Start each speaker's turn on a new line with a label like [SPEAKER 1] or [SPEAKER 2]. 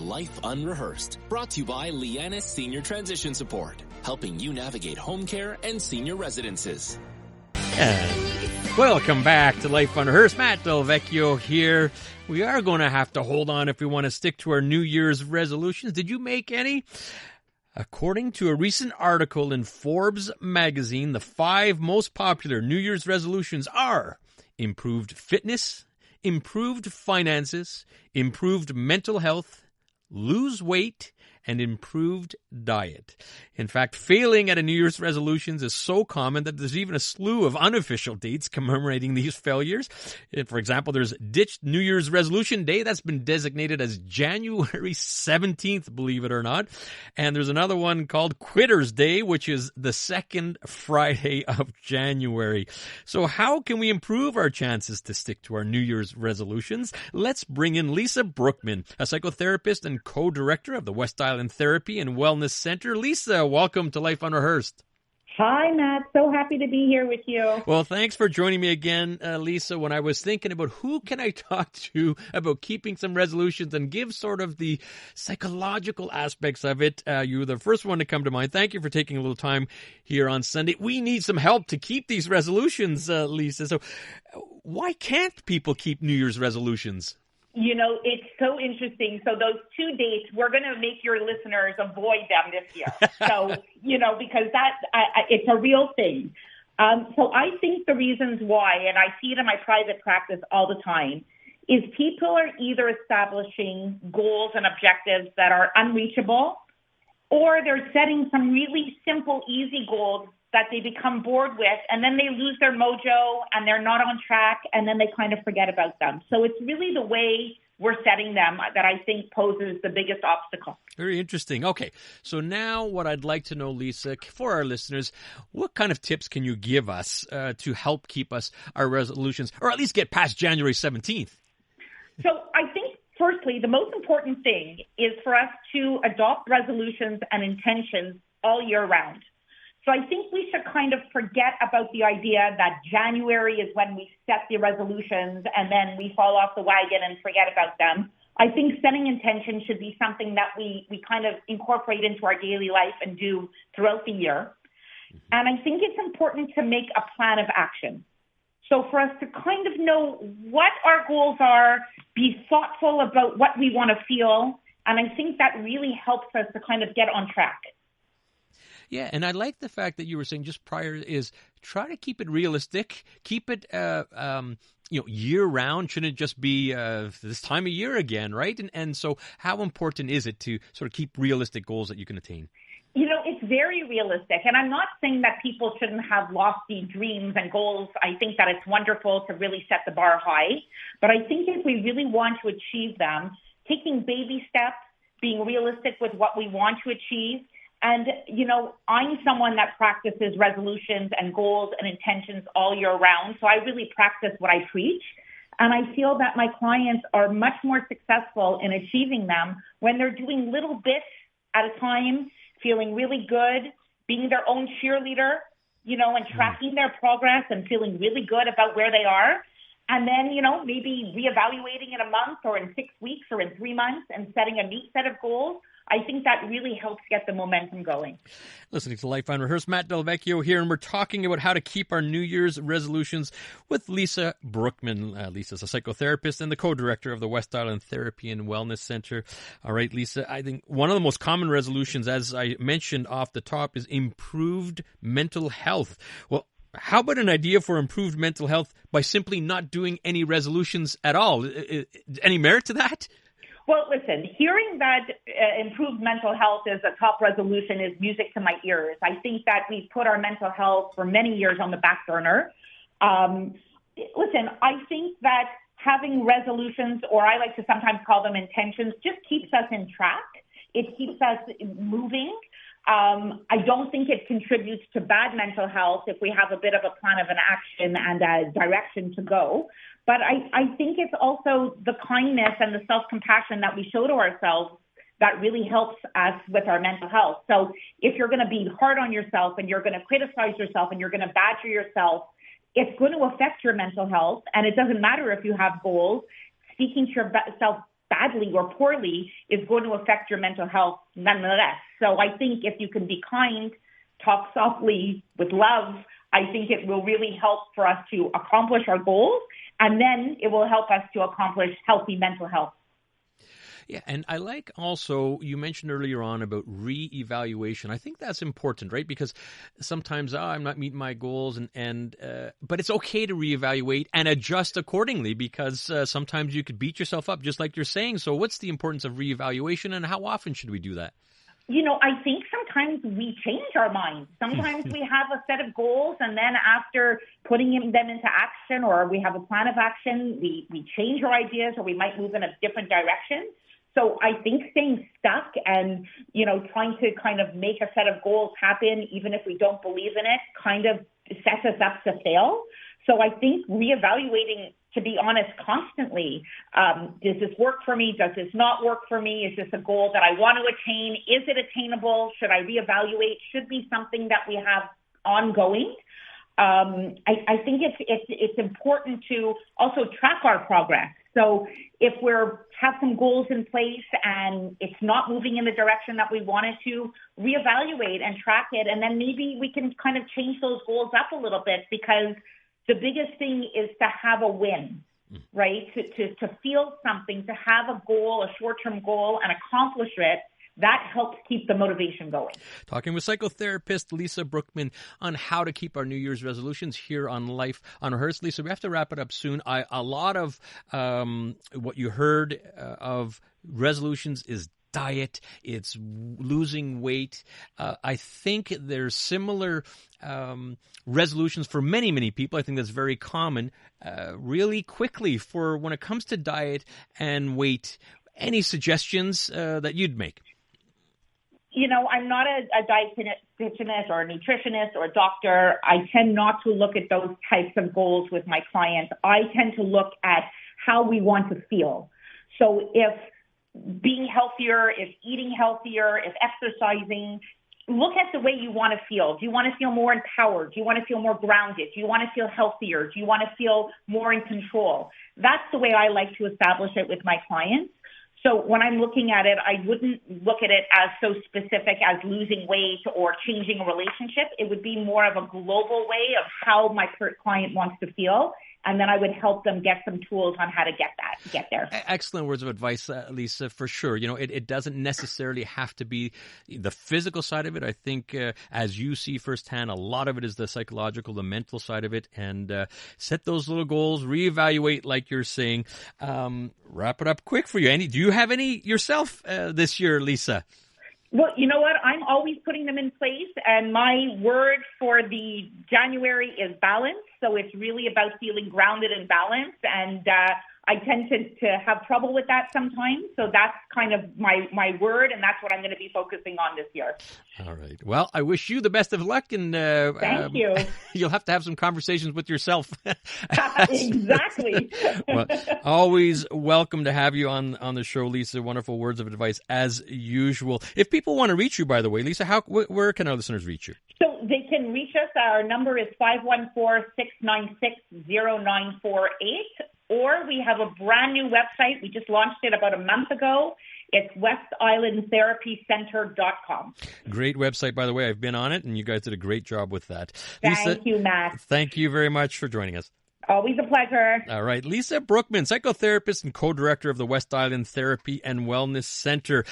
[SPEAKER 1] Life Unrehearsed, brought to you by Lianas Senior Transition Support, helping you navigate home care and senior residences.
[SPEAKER 2] And welcome back to Life Unrehearsed. Matt Delvecchio here. We are going to have to hold on if we want to stick to our New Year's resolutions. Did you make any? According to a recent article in Forbes magazine, the 5 most popular New Year's resolutions are improved fitness, improved finances, improved mental health, lose weight, and improved diet. In fact, failing at a New Year's resolutions is so common that there's even a slew of unofficial dates commemorating these failures. For example, there's Ditched New Year's Resolution Day. That's been designated as January 17th, believe it or not. And there's another one called Quitter's Day, which is the second Friday of January. So how can we improve our chances to stick to our New Year's resolutions? Let's bring in Lisa Brookman, a psychotherapist and co-director of the West Island Therapy and Wellness Center. Lisa, welcome to Life Unrehearsed.
[SPEAKER 3] Hi, Matt. So happy to be here with you.
[SPEAKER 2] Well, thanks for joining me again, Lisa. When I was thinking about who can I talk to about keeping some resolutions and give sort of the psychological aspects of it, you were the first one to come to mind. Thank you for taking a little time here on Sunday. We need some help to keep these resolutions, Lisa. So why can't people keep New Year's resolutions?
[SPEAKER 3] You know, it's so interesting. So those 2 dates, we're going to make your listeners avoid them this year. So, because it's a real thing. So I think the reasons why, and I see it in my private practice all the time, is people are either establishing goals and objectives that are unreachable, or they're setting some really simple, easy goals that they become bored with, and then they lose their mojo and they're not on track, and then they kind of forget about them. So it's really the way we're setting them that I think poses the biggest obstacle.
[SPEAKER 2] Very interesting. Okay, so now what I'd like to know, Lisa, for our listeners, what kind of tips can you give us to help keep our resolutions, or at least get past January 17th?
[SPEAKER 3] So I think, firstly, the most important thing is for us to adopt resolutions and intentions all year round. So I think we should kind of forget about the idea that January is when we set the resolutions and then we fall off the wagon and forget about them. I think setting intention should be something that we kind of incorporate into our daily life and do throughout the year. And I think it's important to make a plan of action. So for us to kind of know what our goals are, be thoughtful about what we want to feel, and I think that really helps us to kind of get on track.
[SPEAKER 2] Yeah, and I like the fact that you were saying just prior is try to keep it realistic, keep it year round. Shouldn't it just be this time of year again, right? And so how important is it to sort of keep realistic goals that you can attain?
[SPEAKER 3] It's very realistic. And I'm not saying that people shouldn't have lofty dreams and goals. I think that it's wonderful to really set the bar high. But I think if we really want to achieve them, taking baby steps, being realistic with what we want to achieve. And, I'm someone that practices resolutions and goals and intentions all year round. So I really practice what I preach. And I feel that my clients are much more successful in achieving them when they're doing little bits at a time, feeling really good, being their own cheerleader, and tracking their progress and feeling really good about where they are. And then, maybe reevaluating in a month or in 6 weeks or in 3 months and setting a new set of goals. I think that really helps get the momentum going.
[SPEAKER 2] Listening to Life Unrehearsed, Matt Delvecchio here, and we're talking about how to keep our New Year's resolutions with Lisa Brookman. Lisa's a psychotherapist and the co-director of the West Island Therapy and Wellness Center. All right, Lisa, I think one of the most common resolutions, as I mentioned off the top, is improved mental health. Well, how about an idea for improved mental health by simply not doing any resolutions at all? Any merit to that?
[SPEAKER 3] Well, listen, hearing that improved mental health is a top resolution is music to my ears. I think that we put our mental health for many years on the back burner. Listen, I think that having resolutions, or I like to sometimes call them intentions, just keeps us in track. It keeps us moving. I don't think it contributes to bad mental health if we have a bit of a plan of an action and a direction to go. But I think it's also the kindness and the self-compassion that we show to ourselves that really helps us with our mental health. So if you're going to be hard on yourself and you're going to criticize yourself and you're going to badger yourself, it's going to affect your mental health. And it doesn't matter if you have goals. Speaking to yourself badly or poorly is going to affect your mental health nonetheless. So I think if you can be kind, talk softly with love, I think it will really help for us to accomplish our goals, and then it will help us to accomplish healthy mental health.
[SPEAKER 2] Yeah, and I like also, you mentioned earlier on about reevaluation. I think that's important, right? Because sometimes I'm not meeting my goals, but it's okay to reevaluate and adjust accordingly, because sometimes you could beat yourself up, just like you're saying. So what's the importance of reevaluation, and how often should we do that?
[SPEAKER 3] I think sometimes we change our minds. Sometimes we have a set of goals, and then after putting them into action, or we have a plan of action, we change our ideas, or we might move in a different direction. So I think staying stuck and, trying to kind of make a set of goals happen, even if we don't believe in it, kind of sets us up to fail. So I think reevaluating, to be honest, constantly, does this work for me? Does this not work for me? Is this a goal that I want to attain? Is it attainable? Should I reevaluate? Should be something that we have ongoing. I think it's important to also track our progress. So if we have some goals in place and it's not moving in the direction that we wanted to, reevaluate and track it, and then maybe we can kind of change those goals up a little bit, because the biggest thing is to have a win, right? To feel something, to have a goal, a short-term goal, and accomplish it. That helps keep the motivation going. Talking with psychotherapist Lisa Brookman on how to keep our New Year's resolutions here on Life Unrehearsed. Lisa, we have to wrap it up soon. A lot of what you heard of resolutions is diet, it's losing weight. I think there's similar resolutions for many, many people. I think that's very common. Really quickly, for when it comes to diet and weight, any suggestions that you'd make? I'm not a dietitian or a nutritionist or a doctor. I tend not to look at those types of goals with my clients. I tend to look at how we want to feel. So if being healthier, if eating healthier, if exercising, look at the way you want to feel. Do you want to feel more empowered? Do you want to feel more grounded? Do you want to feel healthier? Do you want to feel more in control? That's the way I like to establish it with my clients. So when I'm looking at it, I wouldn't look at it as so specific as losing weight or changing a relationship. It would be more of a global way of how my client wants to feel. And then I would help them get some tools on how to get there. Excellent words of advice, Lisa, for sure. It doesn't necessarily have to be the physical side of it. I think, as you see firsthand, a lot of it is the psychological, the mental side of it. And set those little goals, reevaluate, like you're saying. Wrap it up quick for you. Do you have any yourself this year, Lisa? Well, you know what? I'm always putting them in place, and my word for the January is balance. So it's really about feeling grounded and balanced, and I tend to have trouble with that sometimes. So that's kind of my word, and that's what I'm going to be focusing on this year. All right. Well, I wish you the best of luck, and thank you. You'll have to have some conversations with yourself. Exactly. Well, always welcome to have you on the show, Lisa. Wonderful words of advice as usual. If people want to reach you, by the way, Lisa, where can our listeners reach you? So they can reach us. Our number is 514-696-0948. Or we have a brand new website. We just launched it about a month ago. It's westislandtherapycenter.com. Great website, by the way. I've been on it, and you guys did a great job with that. Thank you, Matt. Thank you very much for joining us. Always a pleasure. All right. Lisa Brookman, psychotherapist and co-director of the West Island Therapy and Wellness Center.